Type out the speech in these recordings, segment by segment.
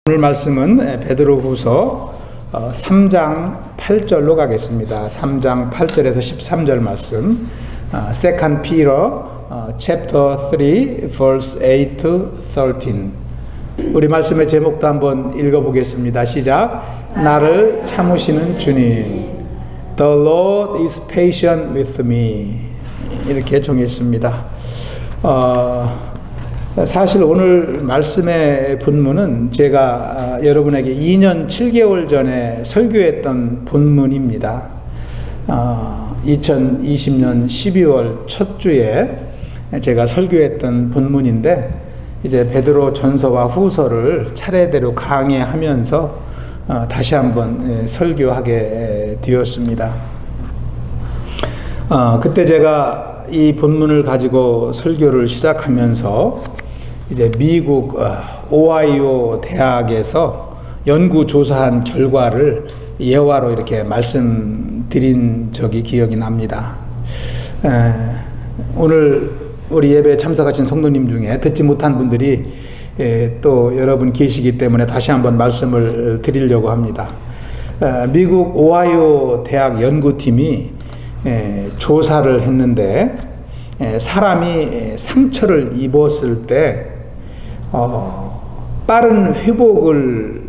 오늘 말씀은 베드로후서 3장 8절로 가겠습니다. 3장 8절에서 13절 말씀. Second Peter chapter 3 verse 8 to 13. 우리 말씀의 제목도 한번 읽어보겠습니다. 시작. 나를 참으시는 주님. The Lord is patient with me. 이렇게 정했습니다. 사실 오늘 말씀의 본문은 제가 여러분에게 2년 7개월 전에 설교했던 본문입니다. 2020년 12월 첫 주에 제가 설교했던 본문인데, 이제 베드로 전서와 후서를 차례대로 강해하면서 다시 한번 설교하게 되었습니다. 그때 제가 이 본문을 가지고 설교를 시작하면서 이제 미국 오하이오 대학에서 연구조사한 결과를 예화로 이렇게 말씀드린 적이 기억이 납니다. 오늘 우리 예배에 참석하신 성도님 중에 듣지 못한 분들이 또 여러분 계시기 때문에 다시 한번 말씀을 드리려고 합니다. 미국 오하이오 대학 연구팀이 조사를 했는데, 사람이 상처를 입었을 때 빠른 회복을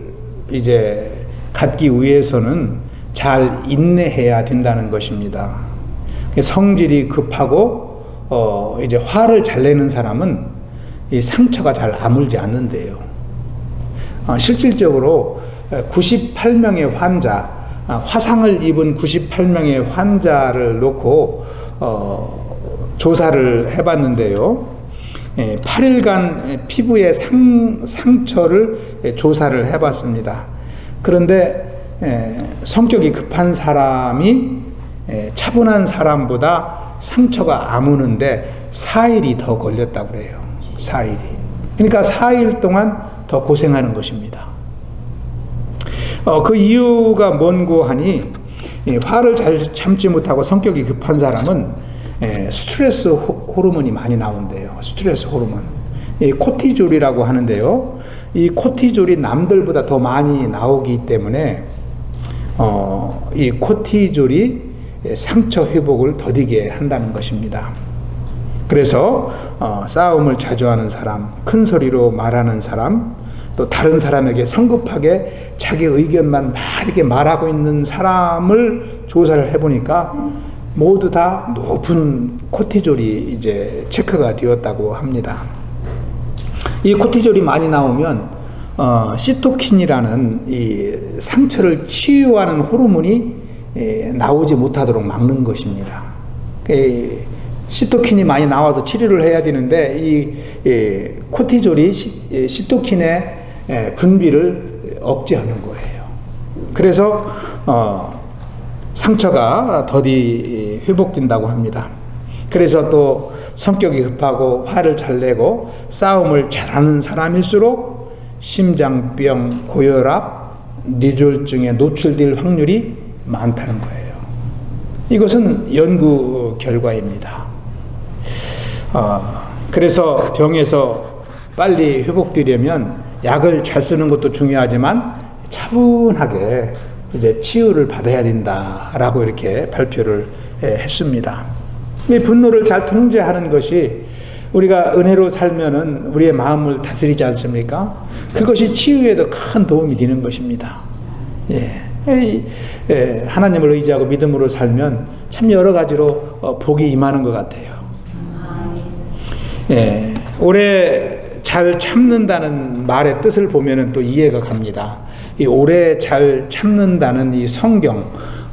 이제 갖기 위해서는 잘 인내해야 된다는 것입니다. 성질이 급하고 이제 화를 잘 내는 사람은 이 상처가 잘 아물지 않는데요. 실질적으로 98명의 환자, 화상을 입은 98명의 환자를 놓고 조사를 해봤는데요. 8일간 피부의 상처를 조사를 해봤습니다. 그런데 성격이 급한 사람이 차분한 사람보다 상처가 아무는데 4일이 더 걸렸다고 그래요. 4일이. 그러니까 4일 동안 더 고생하는 것입니다. 그 이유가 뭔고 하니, 화를 잘 참지 못하고 성격이 급한 사람은 스트레스 호르몬이 많이 나온대요. 스트레스 호르몬. 코티졸이라고 하는데요. 이 코티졸이 남들보다 더 많이 나오기 때문에 이 코티졸이 상처 회복을 더디게 한다는 것입니다. 그래서 싸움을 자주 하는 사람, 큰 소리로 말하는 사람, 또 다른 사람에게 성급하게 자기 의견만 이렇게 말하고 있는 사람을 조사를 해보니까 모두 다 높은 코티졸이 이제 체크가 되었다고 합니다. 이 코티졸이 많이 나오면 시토킨이라는 이 상처를 치유하는 호르몬이 나오지 못하도록 막는 것입니다. 시토킨이 많이 나와서 치료를 해야 되는데, 이 코티졸이 시토킨의 분비를 억제하는 거예요. 그래서 상처가 더디 회복된다고 합니다. 그래서 또 성격이 급하고 화를 잘 내고 싸움을 잘하는 사람일수록 심장병, 고혈압, 뇌졸중에 노출될 확률이 많다는 거예요. 이것은 연구 결과입니다. 그래서 병에서 빨리 회복되려면 약을 잘 쓰는 것도 중요하지만 차분하게 이제 치유를 받아야 된다라고 이렇게 발표를 했습니다. 이 분노를 잘 통제하는 것이, 우리가 은혜로 살면은 우리의 마음을 다스리지 않습니까? 그것이 치유에도 큰 도움이 되는 것입니다. 하나님을 의지하고 믿음으로 살면 참 여러 가지로 복이 임하는 것 같아요. 오래 잘 참는다는 말의 뜻을 보면은 또 이해가 갑니다. 이 오래 잘 참는다는 이 성경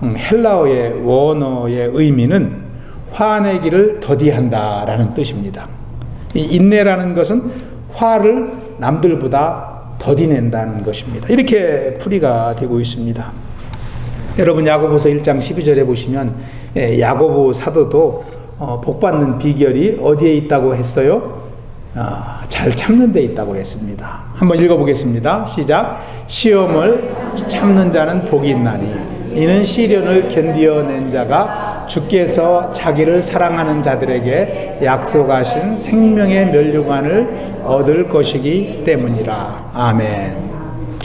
헬라어의 원어의 의미는 화내기를 더디한다라는 뜻입니다. 이 인내라는 것은 화를 남들보다 더디낸다는 것입니다. 이렇게 풀이가 되고 있습니다. 여러분, 야고보서 1장 12절에 보시면 야고보 사도도 복받는 비결이 어디에 있다고 했어요? 잘 참는 데 있다고 했습니다. 한번 읽어보겠습니다. 시작. 시험을 참는 자는 복이 있나니 이는 시련을 견디어낸 자가 주께서 자기를 사랑하는 자들에게 약속하신 생명의 면류관을 얻을 것이기 때문이라. 아멘.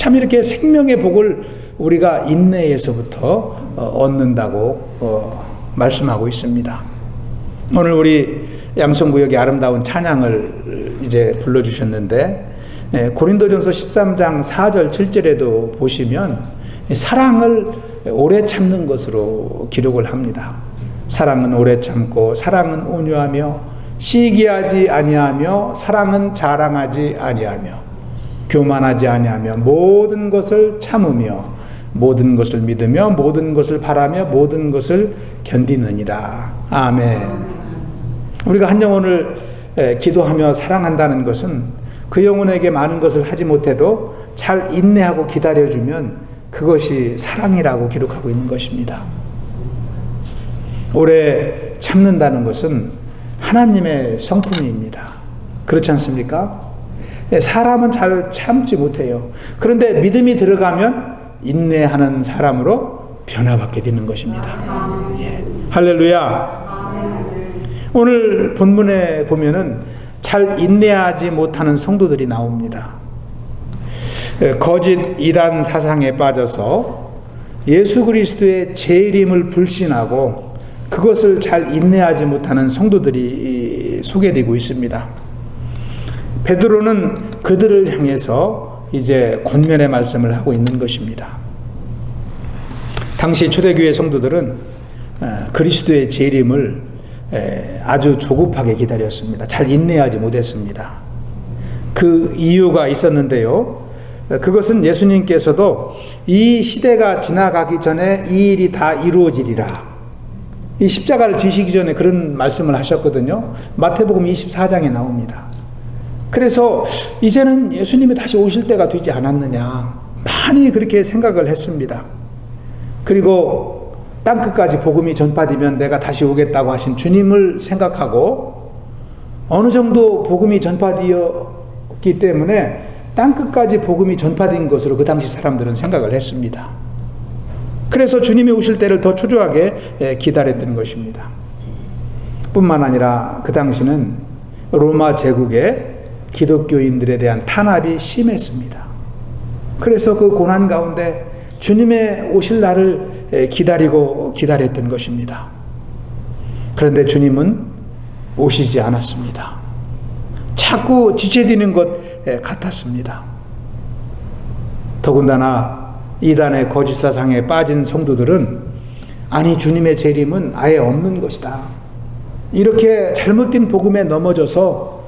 참 이렇게 생명의 복을 우리가 인내에서부터 얻는다고 말씀하고 있습니다. 오늘 우리 양성구역의 아름다운 찬양을 이제 불러주셨는데, 고린도전서 13장 4절 7절에도 보시면 사랑을 오래 참는 것으로 기록을 합니다. 사랑은 오래 참고 사랑은 온유하며 시기하지 아니하며 사랑은 자랑하지 아니하며 교만하지 아니하며 모든 것을 참으며 모든 것을 믿으며 모든 것을 바라며 모든 것을 견디느니라. 아멘. 우리가 한 영혼을 기도하며 사랑한다는 것은 그 영혼에게 많은 것을 하지 못해도 잘 인내하고 기다려주면 그것이 사랑이라고 기록하고 있는 것입니다. 오래 참는다는 것은 하나님의 성품입니다. 그렇지 않습니까? 사람은 잘 참지 못해요. 그런데 믿음이 들어가면 인내하는 사람으로 변화받게 되는 것입니다. 예. 할렐루야. 오늘 본문에 보면은 잘 인내하지 못하는 성도들이 나옵니다. 거짓 이단 사상에 빠져서 예수 그리스도의 재림을 불신하고 그것을 잘 인내하지 못하는 성도들이 소개되고 있습니다. 베드로는 그들을 향해서 이제 권면의 말씀을 하고 있는 것입니다. 당시 초대교회 성도들은 그리스도의 재림을 아주 조급하게 기다렸습니다. 잘 인내하지 못했습니다. 그 이유가 있었는데요. 그것은 예수님께서도 이 시대가 지나가기 전에 이 일이 다 이루어지리라. 이 십자가를 지시기 전에 그런 말씀을 하셨거든요. 마태복음 24장에 나옵니다. 그래서 이제는 예수님이 다시 오실 때가 되지 않았느냐, 많이 그렇게 생각을 했습니다. 그리고 땅끝까지 복음이 전파되면 내가 다시 오겠다고 하신 주님을 생각하고 어느 정도 복음이 전파되었기 때문에 땅끝까지 복음이 전파된 것으로 그 당시 사람들은 생각을 했습니다. 그래서 주님이 오실 때를 더 초조하게 기다렸던 것입니다. 뿐만 아니라 그 당시는 로마 제국의 기독교인들에 대한 탄압이 심했습니다. 그래서 그 고난 가운데 주님의 오실 날을 기다렸던 것입니다. 그런데 주님은 오시지 않았습니다. 자꾸 지체되는 것 같았습니다. 더군다나 이단의 거짓 사상에 빠진 성도들은 아니 주님의 재림은 아예 없는 것이다, 이렇게 잘못된 복음에 넘어져서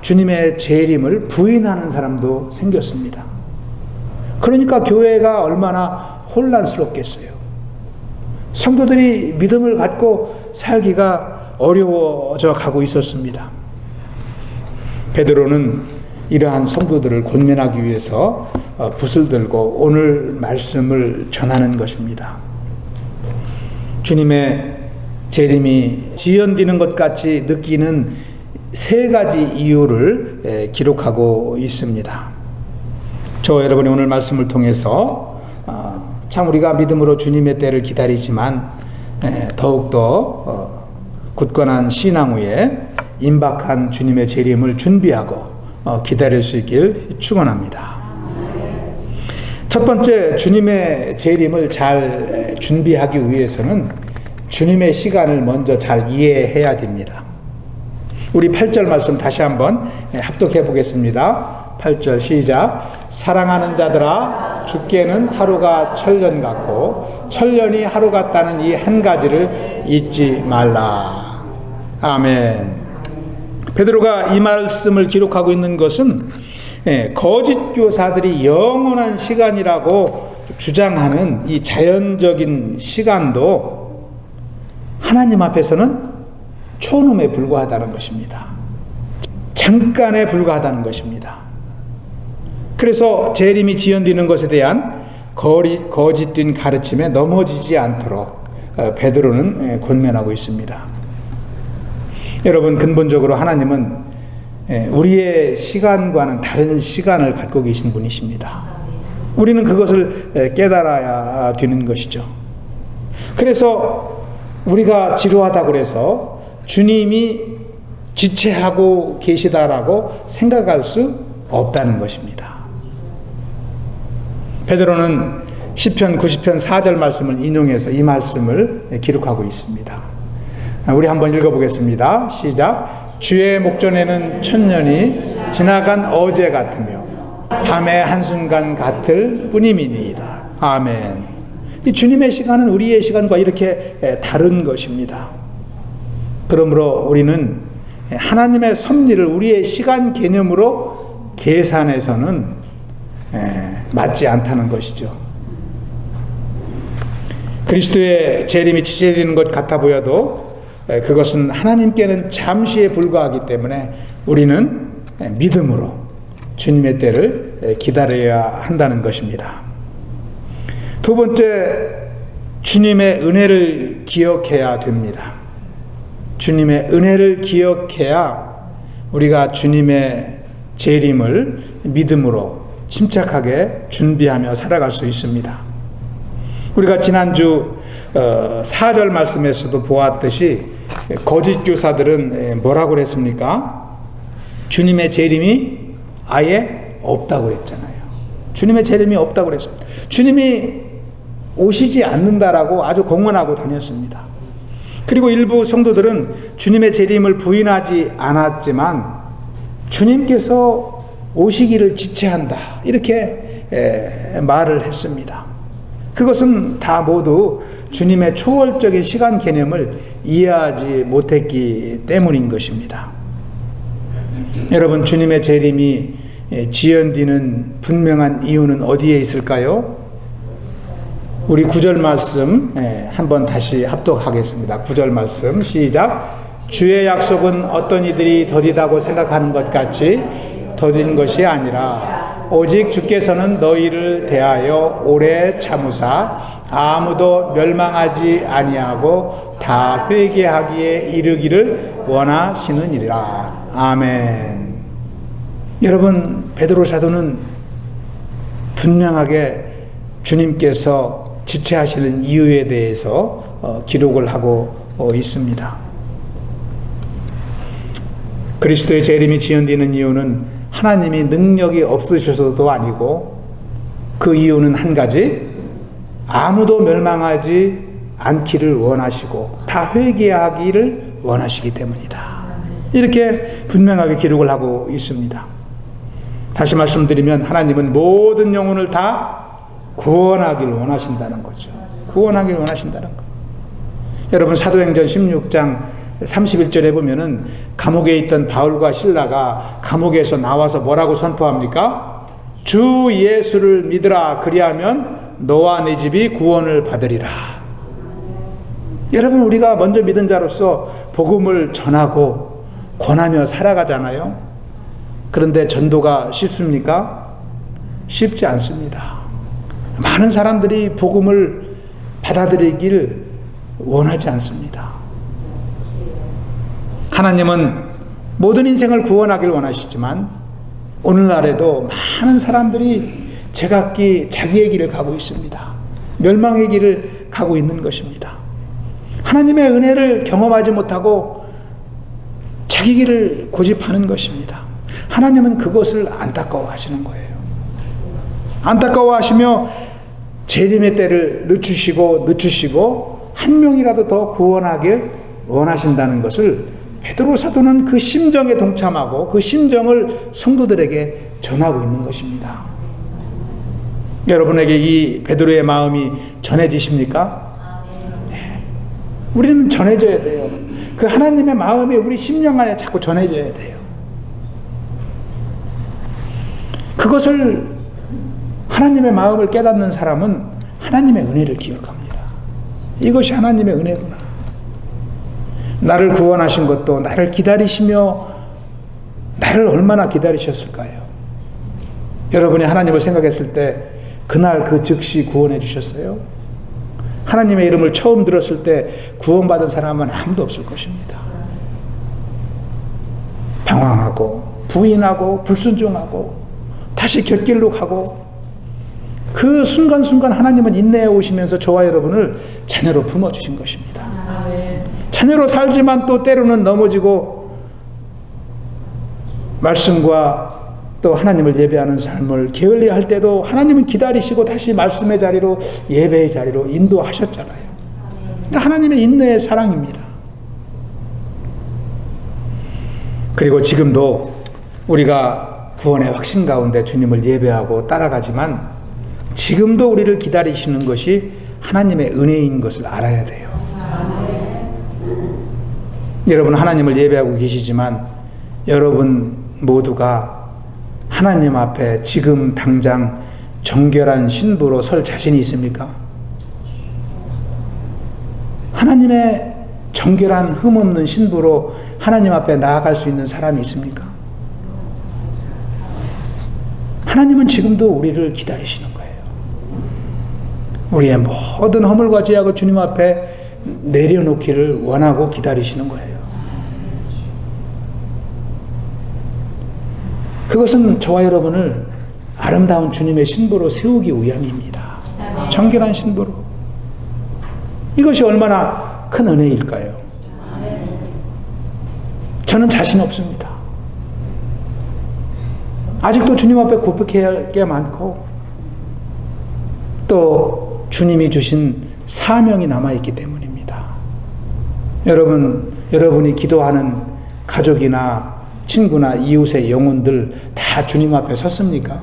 주님의 재림을 부인하는 사람도 생겼습니다. 그러니까 교회가 얼마나 혼란스럽겠어요. 성도들이 믿음을 갖고 살기가 어려워져 가고 있었습니다. 베드로는 이러한 성도들을 권면하기 위해서 붓을 들고 오늘 말씀을 전하는 것입니다. 주님의 재림이 지연되는 것 같이 느끼는 세 가지 이유를 기록하고 있습니다. 저 여러분이 오늘 말씀을 통해서 참 우리가 믿음으로 주님의 때를 기다리지만 더욱더 굳건한 신앙 후에 임박한 주님의 재림을 준비하고 기다릴 수 있길 축원합니다. 첫 번째, 주님의 재림을 잘 준비하기 위해서는 주님의 시간을 먼저 잘 이해해야 됩니다. 우리 8절 말씀 다시 한번 합독해 보겠습니다. 8절 시작. 사랑하는 자들아, 주께는 하루가 천년 같고 천년이 하루 같다는 이 한 가지를 잊지 말라. 아멘. 베드로가 이 말씀을 기록하고 있는 것은 거짓 교사들이 영원한 시간이라고 주장하는 이 자연적인 시간도 하나님 앞에서는 초놈에 불과하다는 것입니다. 잠깐에 불과하다는 것입니다. 그래서 재림이 지연되는 것에 대한 거짓된 가르침에 넘어지지 않도록 베드로는 권면하고 있습니다. 여러분, 근본적으로 하나님은 우리의 시간과는 다른 시간을 갖고 계신 분이십니다. 우리는 그것을 깨달아야 되는 것이죠. 그래서 우리가 지루하다고 그래서 주님이 지체하고 계시다라고 생각할 수 없다는 것입니다. 베드로는 시편 90편 4절 말씀을 인용해서 이 말씀을 기록하고 있습니다. 우리 한번 읽어보겠습니다. 시작. 주의 목전에는 천년이 지나간 어제 같으며 밤의 한순간 같을 뿐임이니이다. 아멘. 이 주님의 시간은 우리의 시간과 이렇게 다른 것입니다. 그러므로 우리는 하나님의 섭리를 우리의 시간 개념으로 계산해서는 맞지 않다는 것이죠. 그리스도의 재림이 지체되는 것 같아 보여도 그것은 하나님께는 잠시에 불과하기 때문에 우리는 믿음으로 주님의 때를 기다려야 한다는 것입니다. 두 번째, 주님의 은혜를 기억해야 됩니다. 주님의 은혜를 기억해야 우리가 주님의 재림을 믿음으로 침착하게 준비하며 살아갈 수 있습니다. 우리가 지난주 4절 말씀에서도 보았듯이 거짓 교사들은 뭐라고 그랬습니까? 주님의 재림이 아예 없다고 그랬잖아요. 주님의 재림이 없다고 그랬습니다. 주님이 오시지 않는다라고 아주 공언하고 다녔습니다. 그리고 일부 성도들은 주님의 재림을 부인하지 않았지만 주님께서 오시기를 지체한다 이렇게 말을 했습니다. 그것은 다 모두 주님의 초월적인 시간 개념을 이해하지 못했기 때문인 것입니다. 여러분, 주님의 재림이 지연되는 분명한 이유는 어디에 있을까요? 우리 9절 말씀 한번 다시 합독하겠습니다. 9절 말씀 시작. 주의 약속은 어떤 이들이 더디다고 생각하는 것 같이 더딘 것이 아니라 오직 주께서는 너희를 대하여 오래 참으사 아무도 멸망하지 아니하고 다 회개하기에 이르기를 원하시느니라. 아멘. 여러분, 베드로 사도는 분명하게 주님께서 지체하시는 이유에 대해서 기록을 하고 있습니다. 그리스도의 재림이 지연되는 이유는 하나님이 능력이 없으셔서도 아니고 그 이유는 한 가지, 아무도 멸망하지 않기를 원하시고 다 회개하기를 원하시기 때문이다. 이렇게 분명하게 기록을 하고 있습니다. 다시 말씀드리면 하나님은 모든 영혼을 다 구원하기를 원하신다는 거죠. 구원하기를 원하신다는 거. 여러분, 사도행전 16장 31절에 보면은 감옥에 있던 바울과 실라가 감옥에서 나와서 뭐라고 선포합니까? 주 예수를 믿으라. 그리하면 너와 네 집이 구원을 받으리라. 여러분, 우리가 먼저 믿은 자로서 복음을 전하고 권하며 살아가잖아요. 그런데 전도가 쉽습니까? 쉽지 않습니다. 많은 사람들이 복음을 받아들이기를 원하지 않습니다. 하나님은 모든 인생을 구원하길 원하시지만 오늘날에도 많은 사람들이 제각기 자기의 길을 가고 있습니다. 멸망의 길을 가고 있는 것입니다. 하나님의 은혜를 경험하지 못하고 자기 길을 고집하는 것입니다. 하나님은 그것을 안타까워하시는 거예요. 안타까워하시며 재림의 때를 늦추시고 한 명이라도 더 구원하길 원하신다는 것을 베드로 사도는 그 심정에 동참하고 그 심정을 성도들에게 전하고 있는 것입니다. 여러분에게 이 베드로의 마음이 전해지십니까? 네. 우리는 전해져야 돼요. 그 하나님의 마음이 우리 심령 안에 자꾸 전해져야 돼요. 그것을 하나님의 마음을 깨닫는 사람은 하나님의 은혜를 기억합니다. 이것이 하나님의 은혜구나. 나를 구원하신 것도 나를 기다리시며 나를 얼마나 기다리셨을까요? 여러분이 하나님을 생각했을 때 그날 그 즉시 구원해 주셨어요? 하나님의 이름을 처음 들었을 때 구원받은 사람은 아무도 없을 것입니다. 방황하고 부인하고 불순종하고 다시 곁길로 가고 그 순간순간 하나님은 인내해 오시면서 저와 여러분을 자녀로 품어주신 것입니다. 자녀로 살지만 또 때로는 넘어지고 말씀과 또 하나님을 예배하는 삶을 게을리할 때도 하나님은 기다리시고 다시 말씀의 자리로, 예배의 자리로 인도하셨잖아요. 하나님의 인내의 사랑입니다. 그리고 지금도 우리가 구원의 확신 가운데 주님을 예배하고 따라가지만 지금도 우리를 기다리시는 것이 하나님의 은혜인 것을 알아야 돼요. 여러분 하나님을 예배하고 계시지만 여러분 모두가 하나님 앞에 지금 당장 정결한 신부로 설 자신이 있습니까? 하나님의 정결한 흠없는 신부로 하나님 앞에 나아갈 수 있는 사람이 있습니까? 하나님은 지금도 우리를 기다리시는 거예요. 우리의 모든 허물과 죄악을 주님 앞에 내려놓기를 원하고 기다리시는 거예요. 그것은 저와 여러분을 아름다운 주님의 신부로 세우기 위함입니다. 정결한 신부로. 이것이 얼마나 큰 은혜일까요? 저는 자신 없습니다. 아직도 주님 앞에 고백해야 할 게 많고 또 주님이 주신 사명이 남아있기 때문입니다. 여러분이 기도하는 가족이나 친구나 이웃의 영혼들 다 주님 앞에 섰습니까?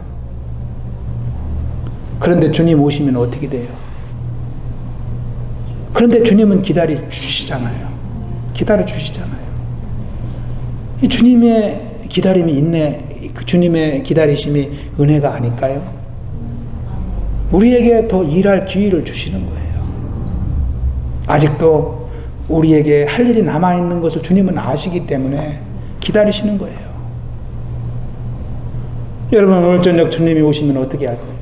그런데 주님 오시면 어떻게 돼요? 그런데 주님은 기다려 주시잖아요. 기다려 주시잖아요. 이 주님의 기다림이 있네. 그 주님의 기다리심이 은혜가 아닐까요? 우리에게 더 일할 기회를 주시는 거예요. 아직도 우리에게 할 일이 남아있는 것을 주님은 아시기 때문에 기다리시는 거예요. 여러분 오늘 저녁 주님이 오시면 어떻게 할 거예요?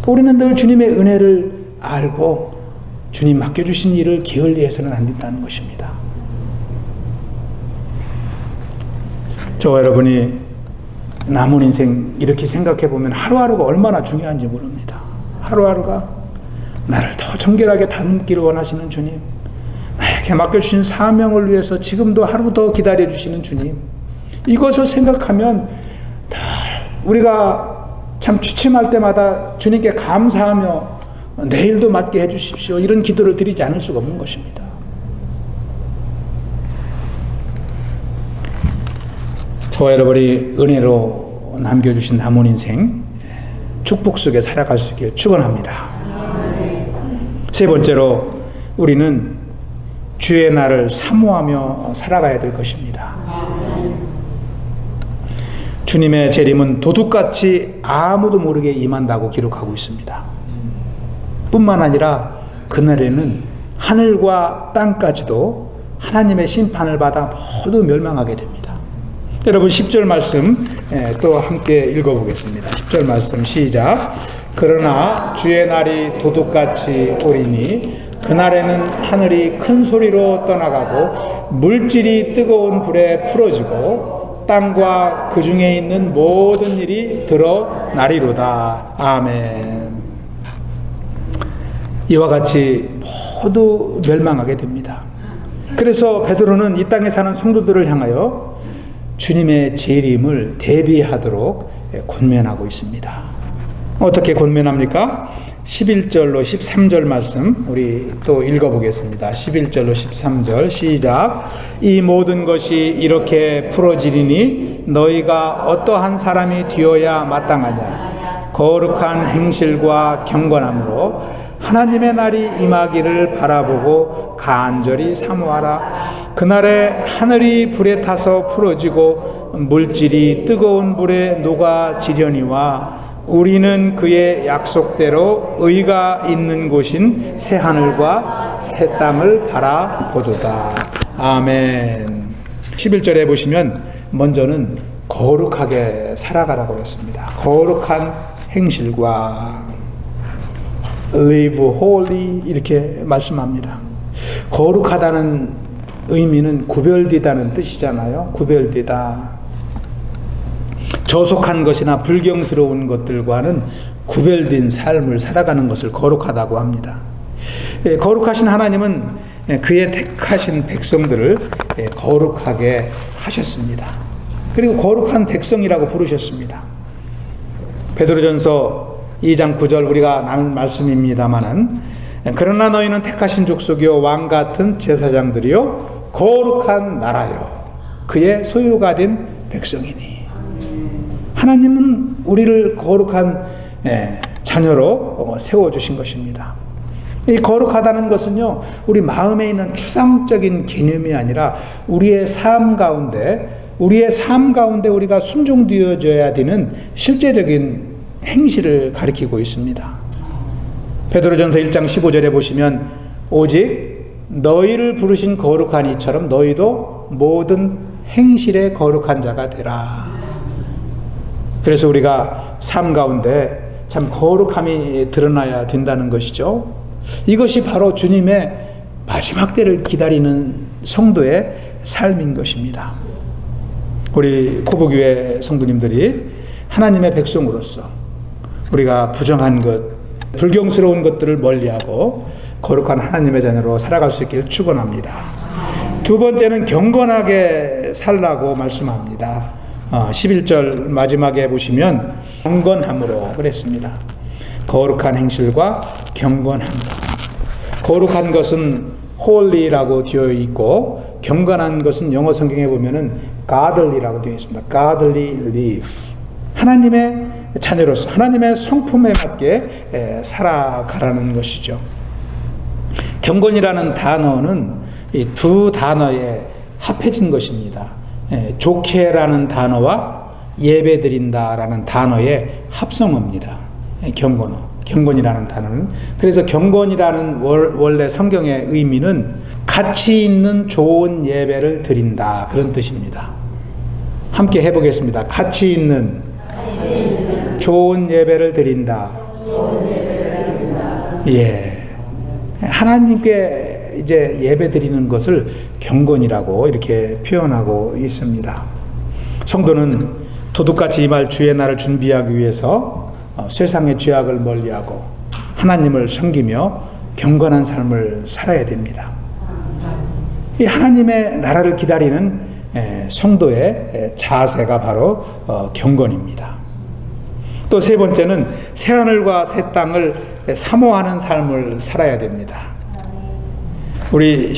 우리는 늘 주님의 은혜를 알고 주님 맡겨주신 일을 게을리해서는 안 된다는 것입니다. 저와 여러분이 남은 인생 이렇게 생각해 보면 하루하루가 얼마나 중요한지 모릅니다. 하루하루가 나를 더 정결하게 닮기를 원하시는 주님, 나에게 맡겨주신 사명을 위해서 지금도 하루 더 기다려주시는 주님, 이것을 생각하면 우리가 참 취침할 때마다 주님께 감사하며 내일도 맞게 해주십시오 이런 기도를 드리지 않을 수가 없는 것입니다. 저와 여러분이 은혜로 남겨주신 남은 인생 축복 속에 살아갈 수 있게 축원합니다. 세 번째로 우리는 주의 날을 사모하며 살아가야 될 것입니다. 주님의 재림은 도둑같이 아무도 모르게 임한다고 기록하고 있습니다. 뿐만 아니라 그날에는 하늘과 땅까지도 하나님의 심판을 받아 모두 멸망하게 됩니다. 여러분 10절 말씀 또 함께 읽어보겠습니다. 10절 말씀 시작. 그러나 주의 날이 도둑같이 오리니 그날에는 하늘이 큰 소리로 떠나가고 물질이 뜨거운 불에 풀어지고 땅과 그 중에 있는 모든 일이 드러나리로다. 아멘. 이와 같이 모두 멸망하게 됩니다. 그래서 베드로는 이 땅에 사는 성도들을 향하여 주님의 재림을 대비하도록 권면하고 있습니다. 어떻게 권면합니까? 11절로 13절 말씀 우리 또 읽어보겠습니다. 11절로 13절 시작. 이 모든 것이 이렇게 풀어지리니 너희가 어떠한 사람이 되어야 마땅하냐. 거룩한 행실과 경건함으로 하나님의 날이 임하기를 바라보고 간절히 사모하라. 그날에 하늘이 불에 타서 풀어지고 물질이 뜨거운 불에 녹아지려니와 우리는 그의 약속대로 의가 있는 곳인 새 하늘과 새 땅을 바라보도다. 아멘. 11절에 보시면 먼저는 거룩하게 살아가라고 했습니다. 거룩한 행실과 live holy 이렇게 말씀합니다. 거룩하다는 의미는 구별되다는 뜻이잖아요. 구별되다. 저속한 것이나 불경스러운 것들과는 구별된 삶을 살아가는 것을 거룩하다고 합니다. 거룩하신 하나님은 그의 택하신 백성들을 거룩하게 하셨습니다. 그리고 거룩한 백성이라고 부르셨습니다. 베드로전서 2장 9절 우리가 나눈 말씀입니다마는 그러나 너희는 택하신 족속이요 왕 같은 제사장들이요 거룩한 나라요 그의 소유가 된 백성이니. 하나님은 우리를 거룩한 자녀로 세워주신 것입니다. 이 거룩하다는 것은요, 우리 마음에 있는 추상적인 개념이 아니라 우리의 삶 가운데 우리가 순종되어져야 되는 실제적인 행실을 가리키고 있습니다. 베드로전서 1장 15절에 보시면 오직 너희를 부르신 거룩한 이처럼 너희도 모든 행실에 거룩한 자가 되라. 그래서 우리가 삶 가운데 참 거룩함이 드러나야 된다는 것이죠. 이것이 바로 주님의 마지막 때를 기다리는 성도의 삶인 것입니다. 우리 코브교회 성도님들이 하나님의 백성으로서 우리가 부정한 것, 불경스러운 것들을 멀리하고 거룩한 하나님의 자녀로 살아갈 수 있기를 축원합니다. 두 번째는 경건하게 살라고 말씀합니다. 11절 마지막에 보시면 경건함으로 그랬습니다. 거룩한 행실과 경건함. 거룩한 것은 holy라고 되어 있고 경건한 것은 영어 성경에 보면은 godly라고 되어 있습니다. godly live. 하나님의 자녀로서 하나님의 성품에 맞게 살아가라는 것이죠. 경건이라는 단어는 이 두 단어에 합해진 것입니다. 족해라는 단어와 예배드린다라는 단어의 합성어입니다. 경건이라는 단어는. 그래서 경건이라는 원래 성경의 의미는 가치 있는 좋은 예배를 드린다, 그런 뜻입니다. 함께 해보겠습니다. 가치 있는 좋은 예배를 드린다. 예, 하나님께 이제 예배 드리는 것을 경건이라고 이렇게 표현하고 있습니다. 성도는 도둑같이 임할 주의 날을 준비하기 위해서 세상의 죄악을 멀리하고 하나님을 섬기며 경건한 삶을 살아야 됩니다. 이 하나님의 나라를 기다리는 성도의 자세가 바로 경건입니다. 또 세 번째는 새하늘과 새 땅을 사모하는 삶을 살아야 됩니다. 우리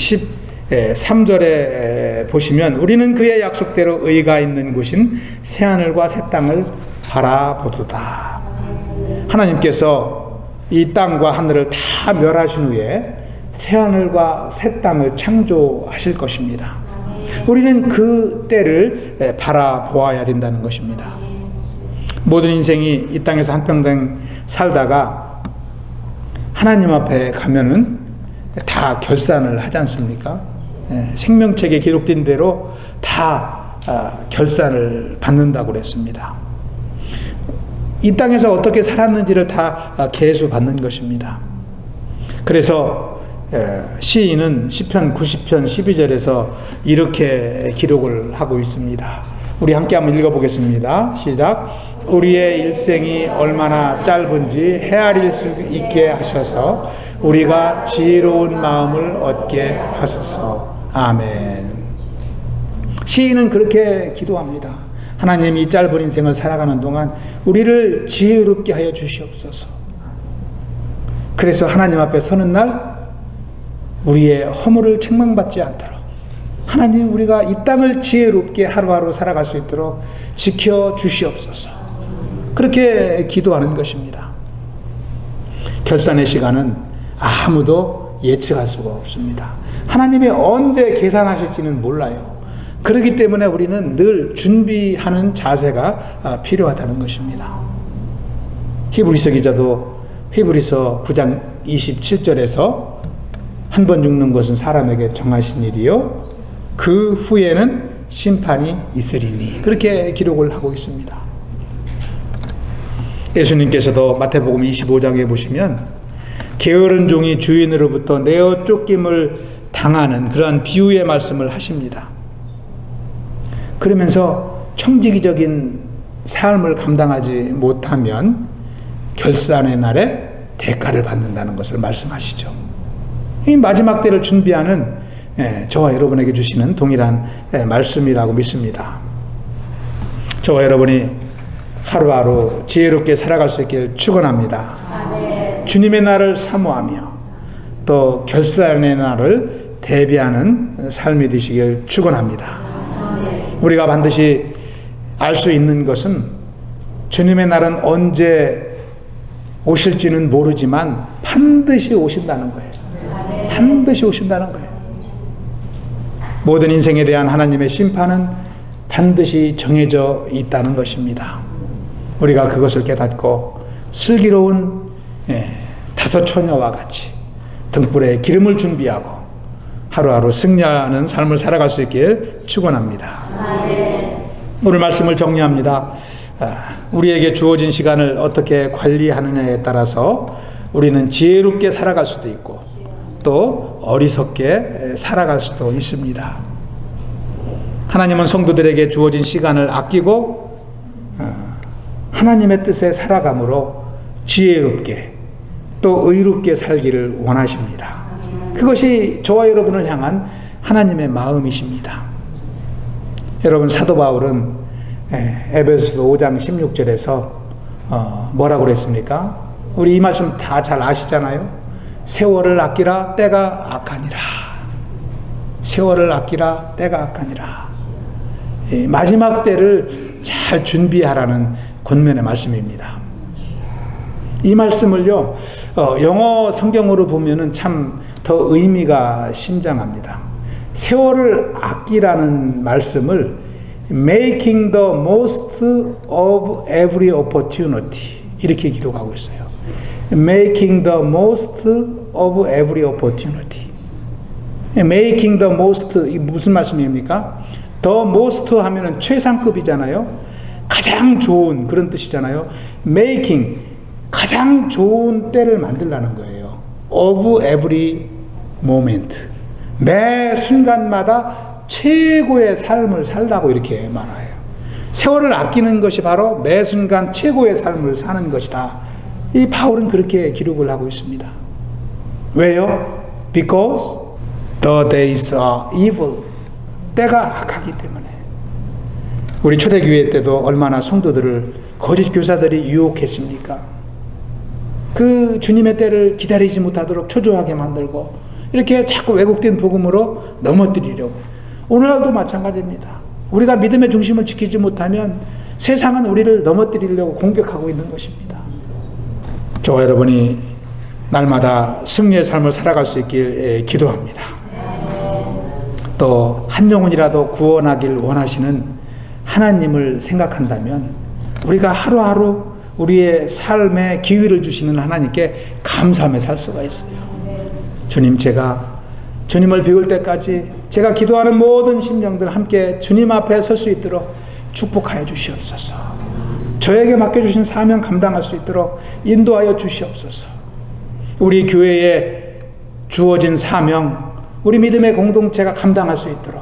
13절에 보시면 우리는 그의 약속대로 의가 있는 곳인 새하늘과 새 땅을 바라보도다. 하나님께서 이 땅과 하늘을 다 멸하신 후에 새하늘과 새 땅을 창조하실 것입니다. 우리는 그 때를 바라보아야 된다는 것입니다. 모든 인생이 이 땅에서 한평생 살다가 하나님 앞에 가면은 다 결산을 하지 않습니까? 생명책에 기록된 대로 다 결산을 받는다고 그랬습니다. 이 땅에서 어떻게 살았는지를 다 계수받는 것입니다. 그래서 시인은 시편 90편 12절에서 이렇게 기록을 하고 있습니다. 우리 함께 한번 읽어보겠습니다. 시작. 우리의 일생이 얼마나 짧은지 헤아릴 수 있게 하셔서 우리가 지혜로운 마음을 얻게 하소서. 아멘. 시인은 그렇게 기도합니다. 하나님, 이 짧은 인생을 살아가는 동안 우리를 지혜롭게 하여 주시옵소서. 그래서 하나님 앞에 서는 날 우리의 허물을 책망받지 않도록 하나님, 우리가 이 땅을 지혜롭게 하루하루 살아갈 수 있도록 지켜 주시옵소서. 그렇게 기도하는 것입니다. 결산의 시간은 아무도 예측할 수가 없습니다. 하나님이 언제 계산하실지는 몰라요. 그렇기 때문에 우리는 늘 준비하는 자세가 필요하다는 것입니다. 히브리서 기자도 히브리서 9장 27절에서 한 번 죽는 것은 사람에게 정하신 일이요 그 후에는 심판이 있으리니, 그렇게 기록을 하고 있습니다. 예수님께서도 마태복음 25장에 보시면 게으른 종이 주인으로부터 내어 쫓김을 당하는 그러한 비유의 말씀을 하십니다. 그러면서 청지기적인 삶을 감당하지 못하면 결산의 날에 대가를 받는다는 것을 말씀하시죠. 이 마지막 때를 준비하는 저와 여러분에게 주시는 동일한 말씀이라고 믿습니다. 저와 여러분이 하루하루 지혜롭게 살아갈 수 있길 축원합니다. 주님의 날을 사모하며 또 결산의 날을 대비하는 삶이 되시길 축원합니다. 우리가 반드시 알 수 있는 것은 주님의 날은 언제 오실지는 모르지만 반드시 오신다는 거예요. 반드시 오신다는 거예요. 모든 인생에 대한 하나님의 심판은 반드시 정해져 있다는 것입니다. 우리가 그것을 깨닫고 슬기로운 다섯 처녀와 같이 등불에 기름을 준비하고 하루하루 승리하는 삶을 살아갈 수 있길 축원합니다. 오늘 말씀을 정리합니다. 우리에게 주어진 시간을 어떻게 관리하느냐에 따라서 우리는 지혜롭게 살아갈 수도 있고 또 어리석게 살아갈 수도 있습니다. 하나님은 성도들에게 주어진 시간을 아끼고 하나님의 뜻에 살아감으로 지혜롭게 또 의롭게 살기를 원하십니다. 그것이 저와 여러분을 향한 하나님의 마음이십니다. 여러분, 사도 바울은 에베소서 5장 16절에서 뭐라고 그랬습니까? 우리 이 말씀 다 잘 아시잖아요. 세월을 아끼라 때가 악하니라. 세월을 아끼라 때가 악하니라. 마지막 때를 잘 준비하라는 권면의 말씀입니다. 이 말씀을요, 영어 성경으로 보면은 참 더 의미가 심장합니다. 세월을 아끼라는 말씀을 making the most of every opportunity 이렇게 기록하고 있어요. making the most of every opportunity. making the most, 이 무슨 말씀입니까? the most 하면은 최상급이잖아요. 가장 좋은 그런 뜻이잖아요. making, 가장 좋은 때를 만들라는 거예요. of every moment. 매 순간마다 최고의 삶을 살라고 이렇게 말해요. 세월을 아끼는 것이 바로 매 순간 최고의 삶을 사는 것이다. 이 바울은 그렇게 기록을 하고 있습니다. 왜요? Because the days are evil. 때가 악하기 때문에. 우리 초대교회 때도 얼마나 성도들을 거짓 교사들이 유혹했습니까? 그 주님의 때를 기다리지 못하도록 초조하게 만들고 이렇게 자꾸 왜곡된 복음으로 넘어뜨리려고. 오늘날도 마찬가지입니다. 우리가 믿음의 중심을 지키지 못하면 세상은 우리를 넘어뜨리려고 공격하고 있는 것입니다. 저와 여러분이 날마다 승리의 삶을 살아갈 수 있길 기도합니다. 또 한 영혼이라도 구원하길 원하시는 하나님을 생각한다면 우리가 하루하루 우리의 삶에 기회를 주시는 하나님께 감사하며 살 수가 있어요. 주님, 제가 주님을 배울 때까지 제가 기도하는 모든 심령들 함께 주님 앞에 설 수 있도록 축복하여 주시옵소서. 저에게 맡겨주신 사명 감당할 수 있도록 인도하여 주시옵소서. 우리 교회에 주어진 사명, 우리 믿음의 공동체가 감당할 수 있도록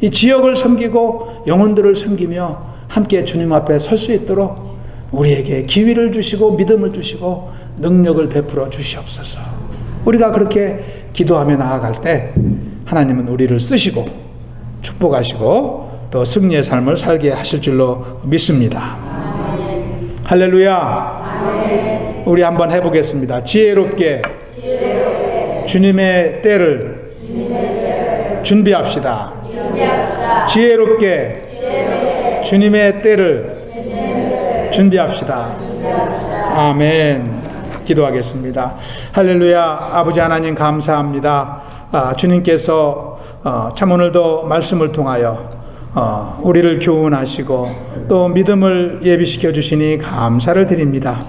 이 지역을 섬기고 영혼들을 섬기며 함께 주님 앞에 설 수 있도록 우리에게 기회를 주시고 믿음을 주시고 능력을 베풀어 주시옵소서. 우리가 그렇게 기도하며 나아갈 때 하나님은 우리를 쓰시고 축복하시고 또 승리의 삶을 살게 하실 줄로 믿습니다. 아멘. 할렐루야. 아멘. 우리 한번 해보겠습니다. 지혜롭게 주님의 때를 준비합시다. 지혜롭게 주님의 때를 준비합시다. 아멘. 기도하겠습니다. 할렐루야. 아버지 하나님 감사합니다. 주님께서 참 오늘도 말씀을 통하여 우리를 교훈하시고 또 믿음을 예비시켜 주시니 감사를 드립니다.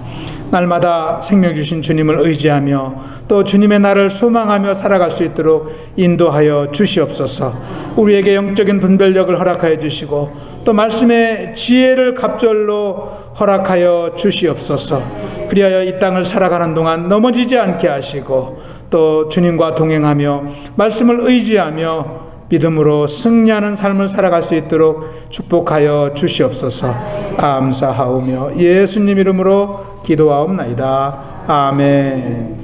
날마다 생명 주신 주님을 의지하며 또 주님의 날을 소망하며 살아갈 수 있도록 인도하여 주시옵소서. 우리에게 영적인 분별력을 허락하여 주시고 또 말씀의 지혜를 갑절로 허락하여 주시옵소서. 그리하여 이 땅을 살아가는 동안 넘어지지 않게 하시고 또 주님과 동행하며 말씀을 의지하며 믿음으로 승리하는 삶을 살아갈 수 있도록 축복하여 주시옵소서. 감사하오며 예수님 이름으로 기도하옵나이다. 아멘.